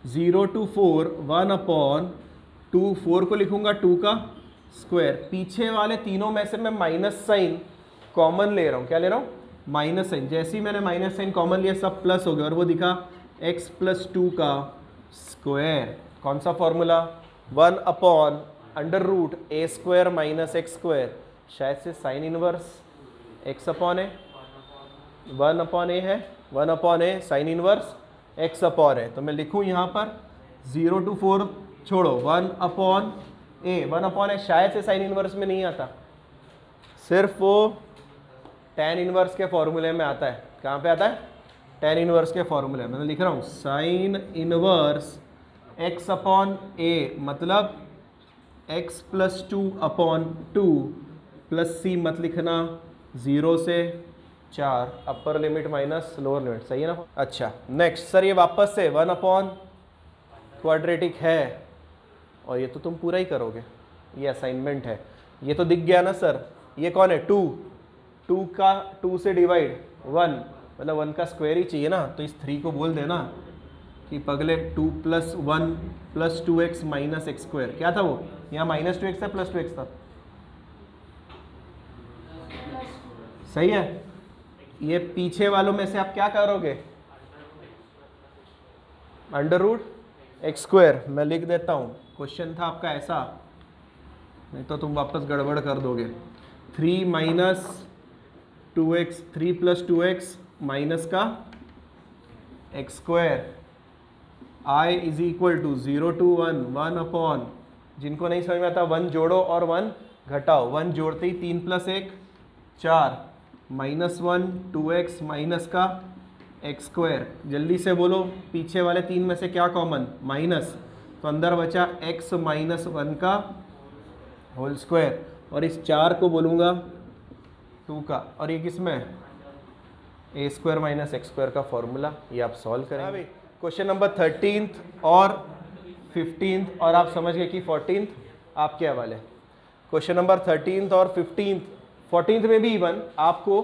0 to 4 1 अपॉन 2, 4 को लिखूंगा 2 का स्क्वायर, पीछे वाले तीनों में से मैं माइनस साइन कॉमन ले रहा हूँ, क्या ले रहा हूँ, माइनस साइन। जैसे ही मैंने माइनस साइन कॉमन लिया सब प्लस हो गया, और वो दिखा x प्लस 2 का स्क्वायर। कौन सा फॉर्मूला, 1 अपॉन अंडर रूट ए स्क्वायर माइनस एक्स स्क्वायर, शायद से साइन इनवर्स x अपॉन ए, 1 अपॉन ए है, 1 अपॉन ए साइन इनवर्स x अपॉन ए। तो मैं लिखूँ यहाँ पर 0 to 4 छोड़ो, 1 अपॉन ए, 1 अपॉन ए शायद से साइन इनवर्स में नहीं आता, सिर्फ वो tan इनवर्स के फॉर्मूले में आता है। कहाँ पे आता है, tan इनवर्स के फॉर्मूले में। मैं लिख रहा हूँ साइन इनवर्स x अपॉन ए, मतलब x plus 2 upon 2 plus c मत लिखना, 0 से 4, अपर लिमिट माइनस लोअर लिमिट, सही है ना। अच्छा नेक्स्ट सर, ये वापस से 1 अपॉन क्वाड्रेटिक है, और ये तो तुम पूरा ही करोगे, ये असाइनमेंट है, ये तो दिख गया ना सर। ये कौन है, 2 का 2 से डिवाइड 1, मतलब 1 का स्क्वायर ही चाहिए ना, तो इस 3 को बोल देना कि पगले 2 plus 1 plus 2x minus x square. क्या था वो, यहाँ माइनस 2x था प्लस 2x था, सही है। ये पीछे वालों में से आप क्या करोगे, अंडर रूट एक्स स्क्वायर। मैं लिख देता हूँ, क्वेश्चन था आपका ऐसा, नहीं तो तुम वापस गड़बड़ कर दोगे। 3 minus 2x, 3 plus 2x minus का x square, I is equal to 0 to 1, 1 upon, जिनको नहीं समझ में आता 1 जोड़ो और 1 घटाओ, 1 जोड़ते ही 3 प्लस 1 4, -1 2x माइनस का एक्स स्क्वायर। जल्दी से बोलो, पीछे वाले 3 में से क्या कॉमन, माइनस, तो अंदर बचा x माइनस 1 का होल स्क्वायर, और इस 4 को बोलूँगा 2 का, और ये किस में, ए स्क्वायर माइनस एक्स स्क्वायर का फॉर्मूला। ये आप सॉल्व करेंगे। क्वेश्चन नंबर 13th और 15th, और आप समझ गए कि 14th आपके हवाले। क्वेश्चन नंबर 13th और 14th में भी इवन आपको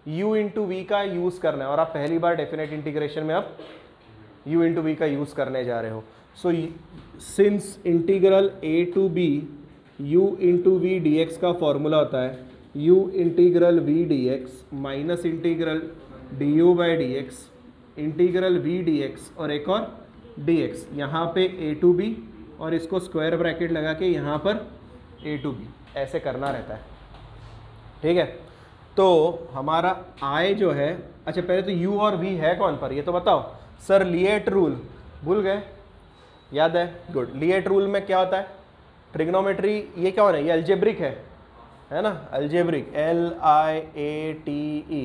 u इंटू वी का यूज़ करना है, और आप पहली बार डेफिनेट इंटीग्रेशन में अब u इंटू वी का यूज़ करने जा रहे हो। So since integral a to b u into v d x का फॉर्मूला होता है u integral v d x minus integral d u by d x integral v d x और एक और dx, यहाँ पे a टू b और इसको स्क्वायर ब्रैकेट लगा के यहाँ पर a टू b, ऐसे करना रहता है, ठीक है। तो हमारा I जो है, अच्छा पहले तो u और v है कौन पर, ये तो बताओ सर। लिएट रूल भूल गए, याद है, गुड। लिएट रूल में क्या होता है, ट्रिग्नोमेट्री, ये क्या होना है, ये अलजेब्रिक है ना, अलजेब्रिक, LIATE,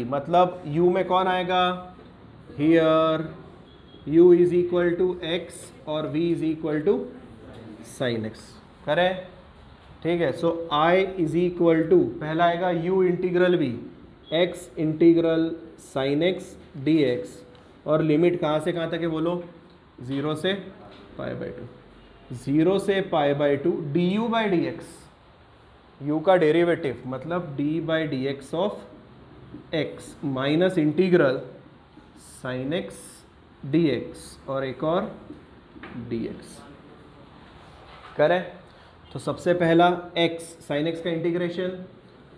मतलब u में कौन आएगा, here u is equal to x और v is equal to sine x, करें, ठीक है। So I is equal to पहला आएगा u integral v x integral sine x dx और लिमिट कहाँ से कहाँ तक है बोलो, 0 से π/2, 0 से π/2 du by d x, u का डेरिवेटिव मतलब d by d x of x minus integral sine x dx और एक और dx करें। तो सबसे पहला x साइन x का इंटीग्रेशन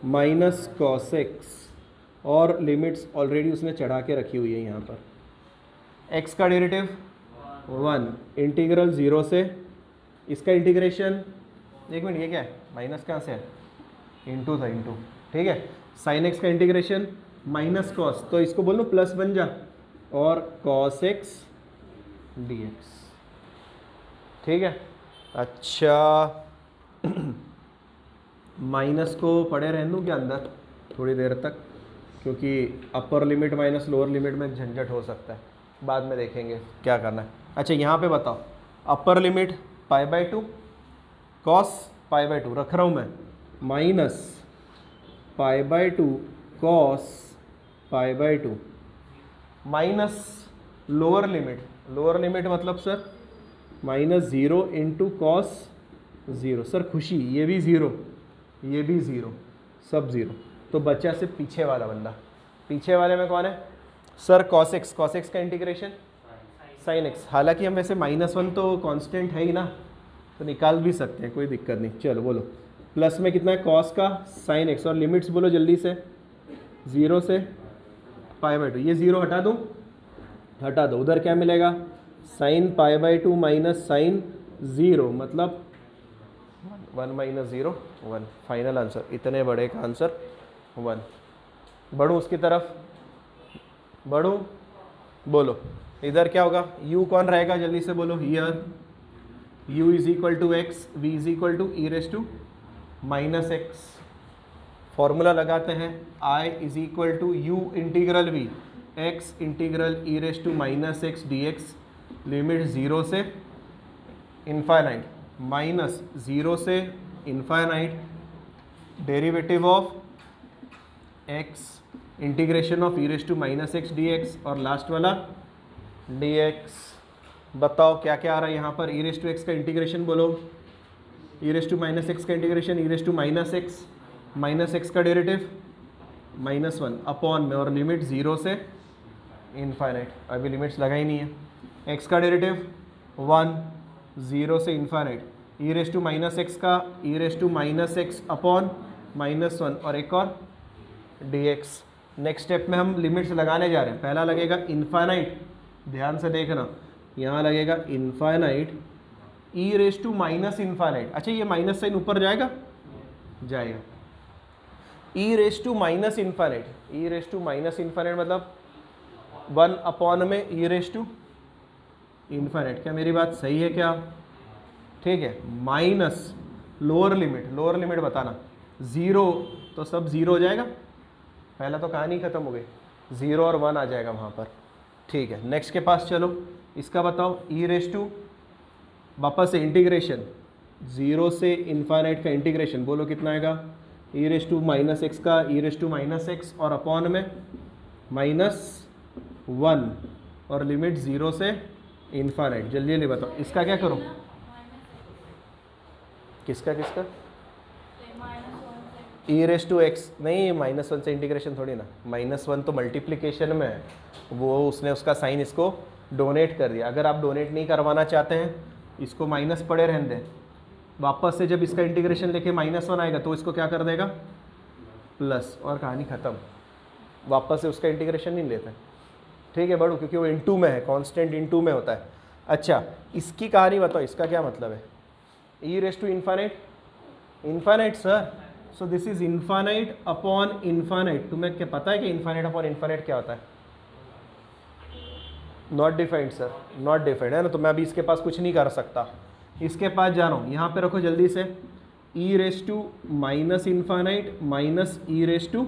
माइनस कॉस x और लिमिट्स ऑलरेडी उसने चढ़ा के रखी हुई है यहाँ पर। x का डेरिवेटिव 1 इंटीग्रल 0 से, इसका इंटीग्रेशन, एक मिनट ये क्या है, माइनस कहाँ से है, इंटू था इंटू, ठीक है। साइन x का इंटीग्रेशन माइनस कॉस, तो इसको बोलो प्लस बन जा, और कॉस x dx, ठीक है। अच्छा माइनस को पढ़े रहने दूँ क्या अंदर थोड़ी देर तक, क्योंकि अपर लिमिट माइनस लोअर लिमिट में झंझट हो सकता है, बाद में देखेंगे क्या करना है। अच्छा यहाँ पे बताओ, अपर लिमिट π/2 कॉस π/2 रख रहा हूँ मैं, minus π/2 cos π/2 minus lower limit मतलब sir minus 0 into cos 0। Sir खुशी ये भी 0, ये भी 0, सब 0, तो बच्चा से पीछे वाला बंदा, पीछे वाले में कौन है सर, कॉस एक्स का इंटीग्रेशन साइन एक्स, हालांकि हम वैसे -1 तो कांस्टेंट है ही ना, तो निकाल भी सकते हैं, कोई दिक्कत नहीं। चलो बोलो, प्लस में कितना है कॉस का साइन एक्स, और लिमिट्स बोलो जल्दी से, 0 से π/2, ये 0 हटा दूँ, हटा दो, उधर क्या मिलेगा, साइन π/2 माइनस साइन 0 मतलब 1 माइनस 0 1, फाइनल आंसर, इतने बड़े का आंसर 1। बढ़ूँ उसकी तरफ, बढ़ूँ, बोलो इधर क्या होगा, u कौन रहेगा जल्दी से बोलो, here u is equal to x, v is equal to e raise to minus x, formula लगाते हैं, i is equal to u integral v x integral e raise to minus x d x, limit 0 से इनफाइनाइट माइनस 0 से infinite, derivative of x integration of e raise to minus x d x, और लास्ट वाला dx। बताओ क्या क्या आ रहा है यहाँ पर, ई रेस टू एक्स का इंटीग्रेशन बोलो, e raise to minus x का integration, e raise to minus x का डेरिवेटिव -1 अपॉन में, और लिमिट 0 से इनफाइनाइट, अभी लिमिट्स लगा ही नहीं है, x का डेरिवेटिव 1 0 से infinite, e raise to minus x का e raise to minus x upon -1 और एक और dx। नेक्स्ट स्टेप में हम लिमिट्स लगाने जा रहे हैं, पहला लगेगा इनफाइनाइट, ध्यान से देखना, यहाँ लगेगा infinite e raise to minus infinite, अच्छा ये माइनस साइन ऊपर जाएगा, जाएगा, e raise to minus infinite, e raise to minus infinite मतलब 1 अपॉन में ई रेस टू इनफाइनाइट, क्या मेरी बात सही है क्या, ठीक है, माइनस लोअर लिमिट बताना, 0 तो सब 0 हो जाएगा, पहला तो कहानी खत्म हो गई, 0 और 1 आ जाएगा वहाँ पर, ठीक है। नेक्स्ट के पास चलो, इसका बताओ, ई रेस टू वापस से इंटीग्रेशन 0 से इनफाइनाइट का इंटीग्रेशन, बोलो कितना आएगा, ई रेस टू माइनस एक्स का e raise to minus x और अपॉन में -1 और लिमिट 0 से इनफाइनाइट, जल्दी जल्दी बताओ, इसका क्या करूँ, किसका ई रेस टू एक्स, नहीं -1 से इंटीग्रेशन थोड़ी ना, -1 तो मल्टीप्लिकेशन में है, वो उसने उसका साइन इसको डोनेट कर दिया, अगर आप डोनेट नहीं करवाना चाहते हैं, इसको माइनस पड़े रहने दें, वापस से जब इसका इंटीग्रेशन लेके -1 आएगा तो इसको क्या कर देगा प्लस, और कहानी ख़त्म, वापस से उसका इंटीग्रेशन नहीं लेते, ठीक है बड़ू, क्योंकि वो इनटू में है, कांस्टेंट इनटू में होता है। अच्छा इसकी कहानी बताओ, इसका क्या मतलब है, e raise to infinite sir, so this is infinite upon infinite, तुम्हें क्या पता है कि इनफाइनाइट अपॉन इनफाइनाइट क्या होता है, not defined sir, not defined है ना, तो मैं अभी इसके पास कुछ नहीं कर सकता, इसके पास जा रहा हूँ, यहाँ पे रखो जल्दी से, e raise to minus infinite minus e raise to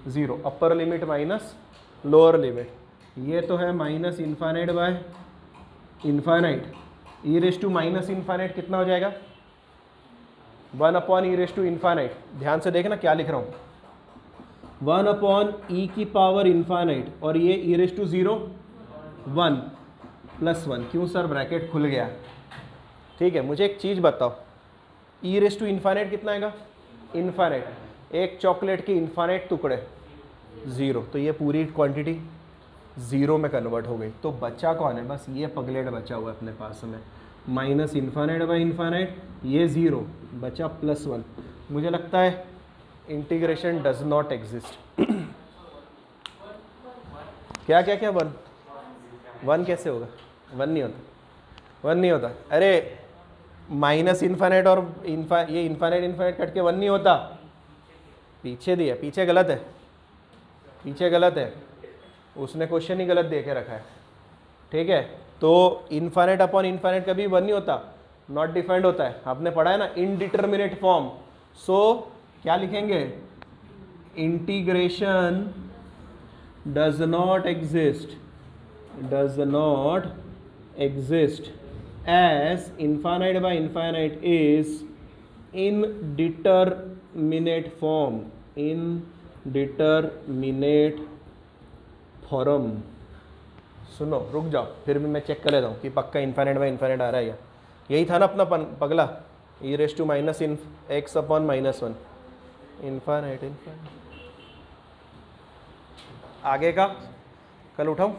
0, upper limit minus lower limit, ये तो है minus infinite by infinite, e raise to minus infinite कितना हो जाएगा 1 upon e raise to infinite, ध्यान से देखना क्या लिख रहा हूँ, 1 अपॉन ई की पावर इन्फाइनाइट, और ये ई रेस टू 0 1 प्लस 1, क्यों सर ब्रैकेट खुल गया। ठीक है, मुझे एक चीज़ बताओ, ई रेस टू इन्फाइनाइट कितना आएगा, इन्फाइनाइट, एक चॉकलेट के इन्फाइनाइट टुकड़े 0, तो ये पूरी क्वांटिटी 0 में कन्वर्ट हो गई। तो बच्चा कौन है, बस ये पगलेट बचा हुआ है अपने पास में, माइनस इन्फाइनाइट बाई इन्फाइनाइट, ये 0 बचा प्लस 1। मुझे लगता है इंटीग्रेशन डज नॉट एग्जिस्ट। क्या क्या क्या 1 कैसे होगा, 1 नहीं होता, 1 नहीं होता। अरे माइनस इन्फाइनाइट और ये इन्फाइनाइट कट के 1 नहीं होता, पीछे दिया, पीछे गलत है, पीछे गलत है, उसने क्वेश्चन ही गलत दे के रखा है। ठीक है, तो इन्फाइनाइट अपॉन इन्फाइनाइट कभी 1 नहीं होता, नॉट डिफाइंड होता है, आपने पढ़ा है ना, इनडिटर्मिनेट फॉर्म। सो क्या लिखेंगे, integration does not exist, does not exist as infinite by infinite is indeterminate form, indeterminate form. सुनो रुक जाओ, फिर भी मैं चेक कर लेता हूँ कि पक्का इन्फाइनाइट बाय इन्फाइनाइट आ रहा है या, यही था ना अपना पगला, e raise to minus in x upon minus 1, infinite. आगे का कल उठाऊँ।